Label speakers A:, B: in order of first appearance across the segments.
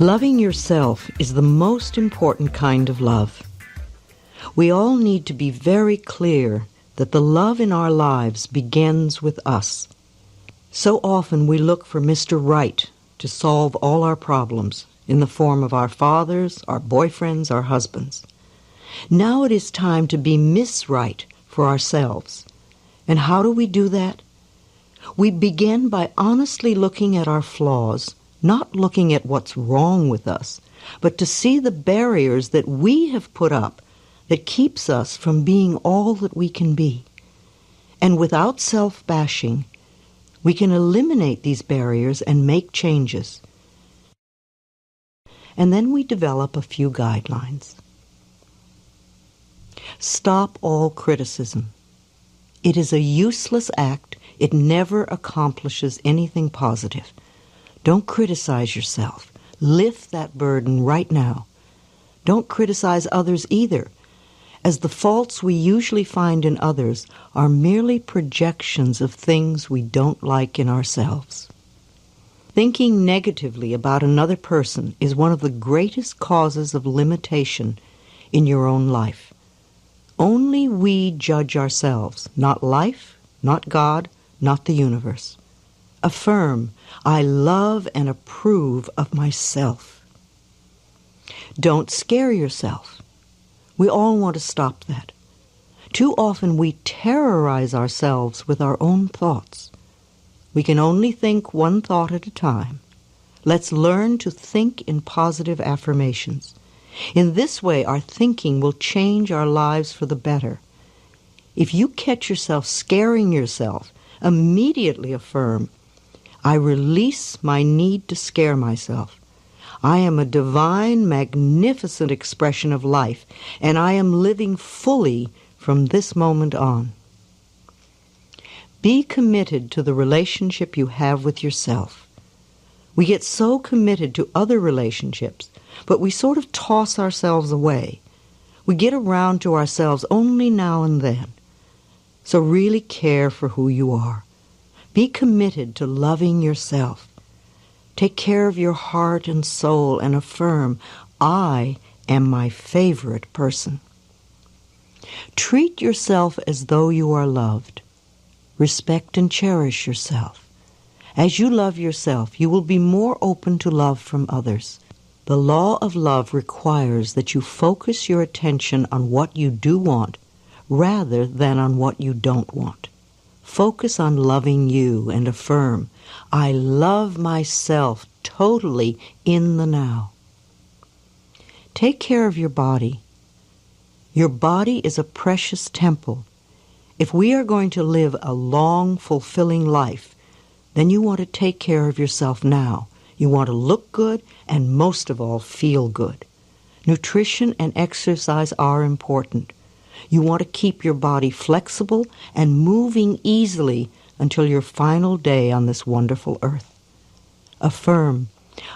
A: Loving yourself is the most important kind of love. We all need to be very clear that the love in our lives begins with us. So often we look for Mr. Right to solve all our problems in the form of our fathers, our boyfriends, our husbands. Now it is time to be Miss Right for ourselves. And how do we do that? We begin by honestly looking at our flaws, not looking at what's wrong with us, but to see the barriers that we have put up that keeps us from being all that we can be. And without self-bashing, we can eliminate these barriers and make changes. And then we develop a few guidelines. Stop all criticism. It is a useless act. It never accomplishes anything positive. Don't criticize yourself. Lift that burden right now. Don't criticize others either, as the faults we usually find in others are merely projections of things we don't like in ourselves. Thinking negatively about another person is one of the greatest causes of limitation in your own life. Only we judge ourselves, not life, not God, not the universe. Affirm, I love and approve of myself. Don't scare yourself. We all want to stop that. Too often we terrorize ourselves with our own thoughts. We can only think one thought at a time. Let's learn to think in positive affirmations. In this way, our thinking will change our lives for the better. If you catch yourself scaring yourself, immediately affirm, I release my need to scare myself. I am a divine, magnificent expression of life, and I am living fully from this moment on. Be committed to the relationship you have with yourself. We get so committed to other relationships, but we sort of toss ourselves away. We get around to ourselves only now and then. So really care for who you are. Be committed to loving yourself. Take care of your heart and soul and affirm, I am my favorite person. Treat yourself as though you are loved. Respect and cherish yourself. As you love yourself, you will be more open to love from others. The law of love requires that you focus your attention on what you do want rather than on what you don't want. Focus on loving you and affirm, I love myself totally in the now. Take care of your body. Your body is a precious temple. If we are going to live a long, fulfilling life, then you want to take care of yourself now. You want to look good and most of all feel good. Nutrition and exercise are important. You want to keep your body flexible and moving easily until your final day on this wonderful earth. Affirm,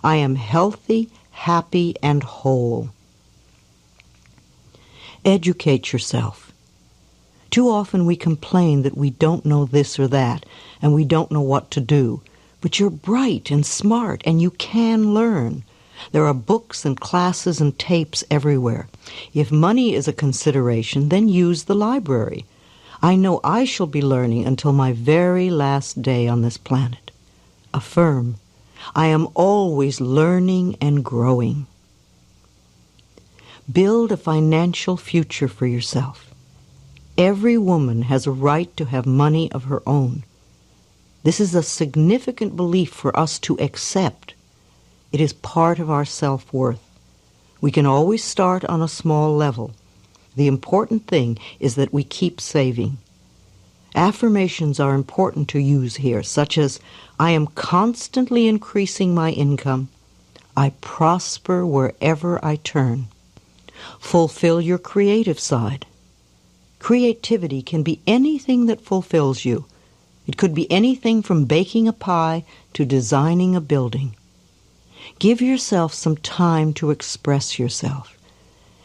A: I am healthy, happy, and whole. Educate yourself. Too often we complain that we don't know this or that, and we don't know what to do. But you're bright and smart, and you can learn. There are books and classes and tapes everywhere. If money is a consideration, then use the library. I know I shall be learning until my very last day on this planet. Affirm, I am always learning and growing. Build a financial future for yourself. Every woman has a right to have money of her own. This is a significant belief for us to accept. It is part of our self-worth. We can always start on a small level. The important thing is that we keep saving. Affirmations are important to use here, such as, I am constantly increasing my income. I prosper wherever I turn. Fulfill your creative side. Creativity can be anything that fulfills you. It could be anything from baking a pie to designing a building. Give yourself some time to express yourself.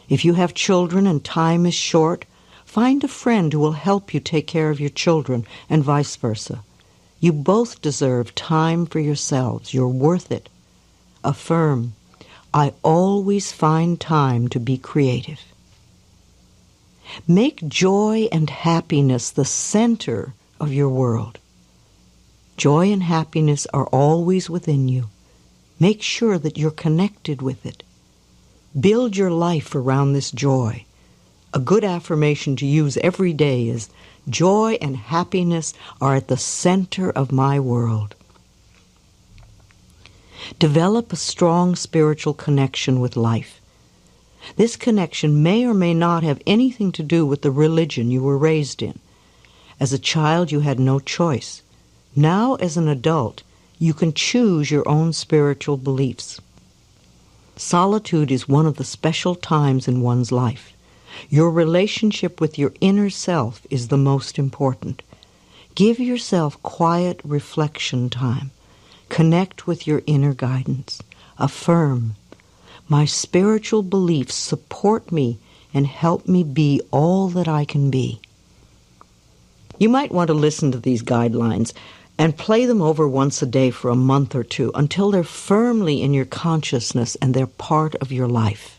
A: If you have children and time is short, find a friend who will help you take care of your children and vice versa. You both deserve time for yourselves. You're worth it. Affirm, I always find time to be creative. Make joy and happiness the center of your world. Joy and happiness are always within you. Make sure that you're connected with it. Build your life around this joy. A good affirmation to use every day is, joy and happiness are at the center of my world. Develop a strong spiritual connection with life. This connection may or may not have anything to do with the religion you were raised in. As a child, you had no choice. Now, as an adult, you can choose your own spiritual beliefs. Solitude is one of the special times in one's life. Your relationship with your inner self is the most important. Give yourself quiet reflection time. Connect with your inner guidance. Affirm, my spiritual beliefs support me and help me be all that I can be. You might want to listen to these guidelines and play them over once a day for a month or two until they're firmly in your consciousness and they're part of your life.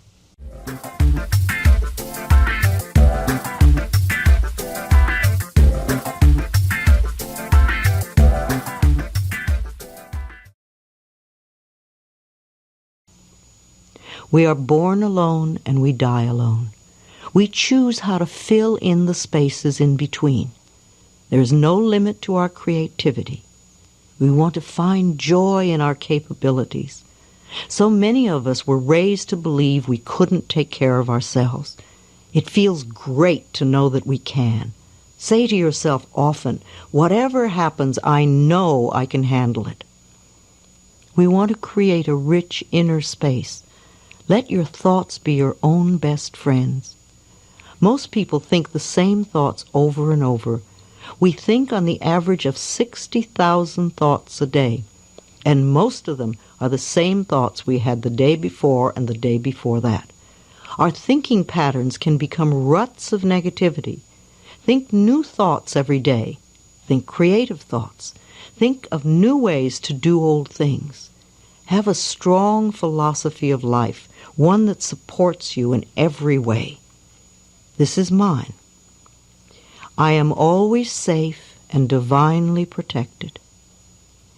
A: We are born alone and we die alone. We choose how to fill in the spaces in between. There is no limit to our creativity. We want to find joy in our capabilities. So many of us were raised to believe we couldn't take care of ourselves. It feels great to know that we can. Say to yourself often, whatever happens, I know I can handle it. We want to create a rich inner space. Let your thoughts be your own best friends. Most people think the same thoughts over and over. We think on the average of 60,000 thoughts a day, and most of them are the same thoughts we had the day before and the day before that. Our thinking patterns can become ruts of negativity. Think new thoughts every day. Think creative thoughts. Think of new ways to do old things. Have a strong philosophy of life, one that supports you in every way. This is mine. I am always safe and divinely protected.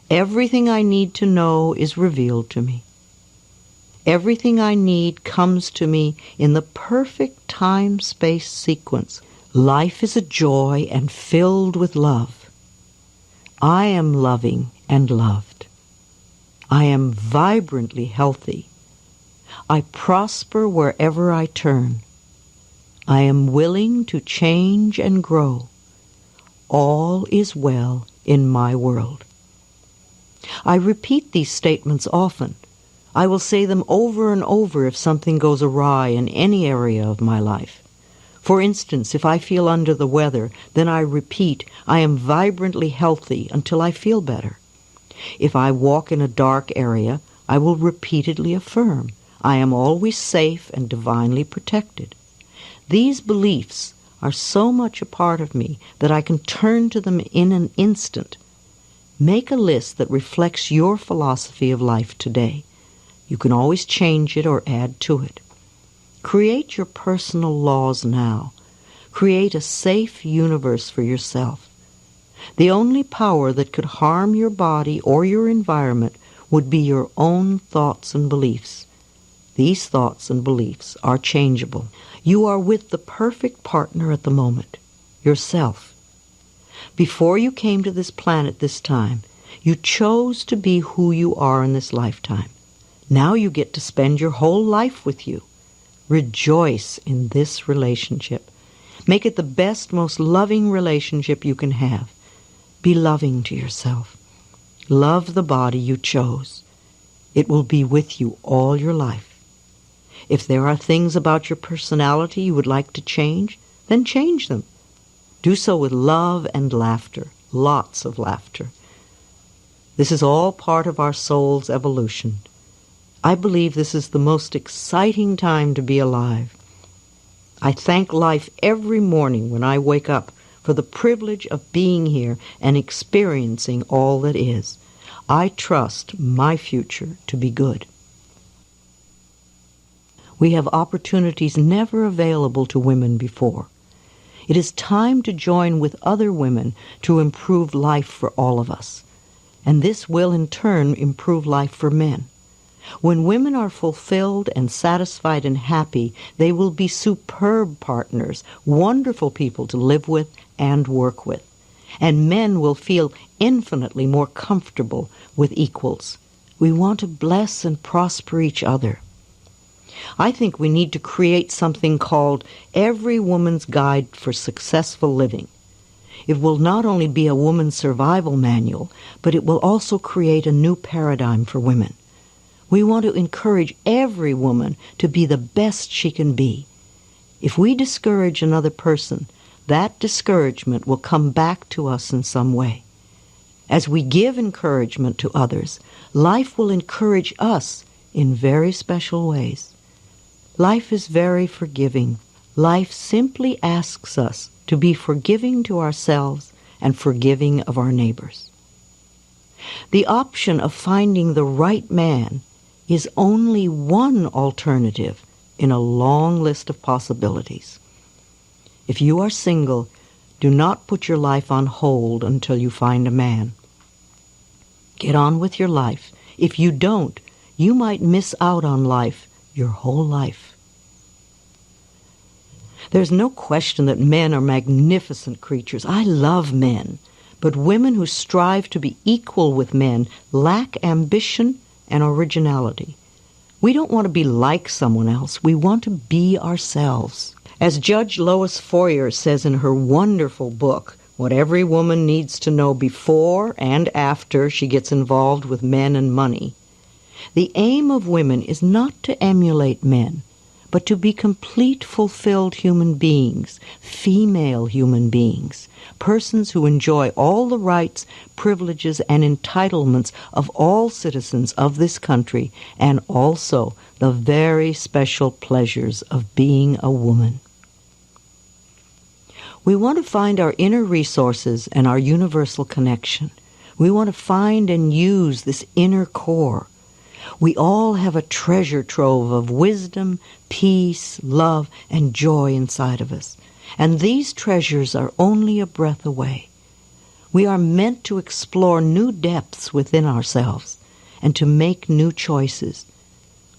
A: Everything I need to know is revealed to me. Everything I need comes to me in the perfect time-space sequence. Life is a joy and filled with love. I am loving and loved. I am vibrantly healthy. I prosper wherever I turn. I am willing to change and grow. All is well in my world. I repeat these statements often. I will say them over and over if something goes awry in any area of my life. For instance, if I feel under the weather, then I repeat, I am vibrantly healthy until I feel better. If I walk in a dark area, I will repeatedly affirm, I am always safe and divinely protected. These beliefs are so much a part of me that I can turn to them in an instant. Make a list that reflects your philosophy of life today. You can always change it or add to it. Create your personal laws now. Create a safe universe for yourself. The only power that could harm your body or your environment would be your own thoughts and beliefs. These thoughts and beliefs are changeable. You are with the perfect partner at the moment, yourself. Before you came to this planet this time, you chose to be who you are in this lifetime. Now you get to spend your whole life with you. Rejoice in this relationship. Make it the best, most loving relationship you can have. Be loving to yourself. Love the body you chose. It will be with you all your life. If there are things about your personality you would like to change, then change them. Do so with love and laughter, lots of laughter. This is all part of our soul's evolution. I believe this is the most exciting time to be alive. I thank life every morning when I wake up for the privilege of being here and experiencing all that is. I trust my future to be good. We have opportunities never available to women before. It is time to join with other women to improve life for all of us. And this will in turn improve life for men. When women are fulfilled and satisfied and happy, they will be superb partners, wonderful people to live with and work with. And men will feel infinitely more comfortable with equals. We want to bless and prosper each other. I think we need to create something called Every Woman's Guide for Successful Living. It will not only be a woman's survival manual, but it will also create a new paradigm for women. We want to encourage every woman to be the best she can be. If we discourage another person, that discouragement will come back to us in some way. As we give encouragement to others, life will encourage us in very special ways. Life is very forgiving. Life simply asks us to be forgiving to ourselves and forgiving of our neighbors. The option of finding the right man is only one alternative in a long list of possibilities. If you are single, do not put your life on hold until you find a man. Get on with your life. If you don't, you might miss out on life your whole life. There's no question that men are magnificent creatures. I love men. But women who strive to be equal with men lack ambition and originality. We don't want to be like someone else. We want to be ourselves. As Judge Lois Foyer says in her wonderful book, What Every Woman Needs to Know Before and After She Gets Involved with Men and Money, the aim of women is not to emulate men, but to be complete, fulfilled human beings, female human beings, persons who enjoy all the rights, privileges, and entitlements of all citizens of this country, and also the very special pleasures of being a woman. We want to find our inner resources and our universal connection. We want to find and use this inner core. We all have a treasure trove of wisdom, peace, love, and joy inside of us. And these treasures are only a breath away. We are meant to explore new depths within ourselves and to make new choices.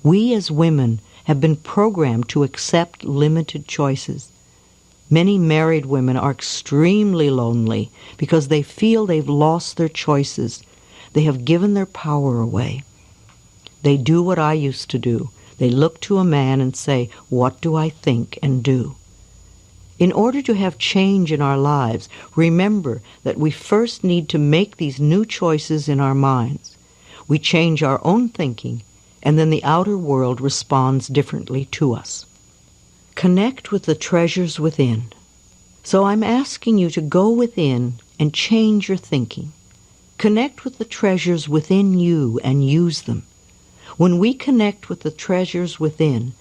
A: We as women have been programmed to accept limited choices. Many married women are extremely lonely because they feel they've lost their choices. They have given their power away. They do what I used to do. They look to a man and say, "What do I think and do?" In order to have change in our lives, remember that we first need to make these new choices in our minds. We change our own thinking, and then the outer world responds differently to us. Connect with the treasures within. So I'm asking you to go within and change your thinking. Connect with the treasures within you and use them. When we connect with the treasures within,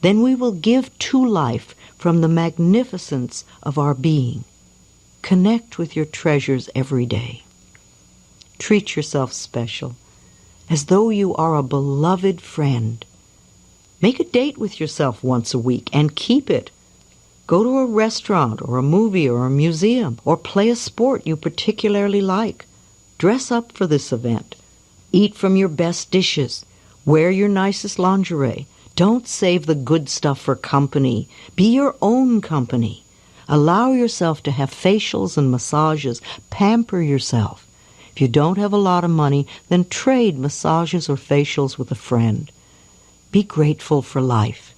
A: then we will give to life from the magnificence of our being. Connect with your treasures every day. Treat yourself special, as though you are a beloved friend. Make a date with yourself once a week and keep it. Go to a restaurant or a movie or a museum or play a sport you particularly like. Dress up for this event. Eat from your best dishes. Wear your nicest lingerie. Don't save the good stuff for company. Be your own company. Allow yourself to have facials and massages. Pamper yourself. If you don't have a lot of money, then trade massages or facials with a friend. Be grateful for life.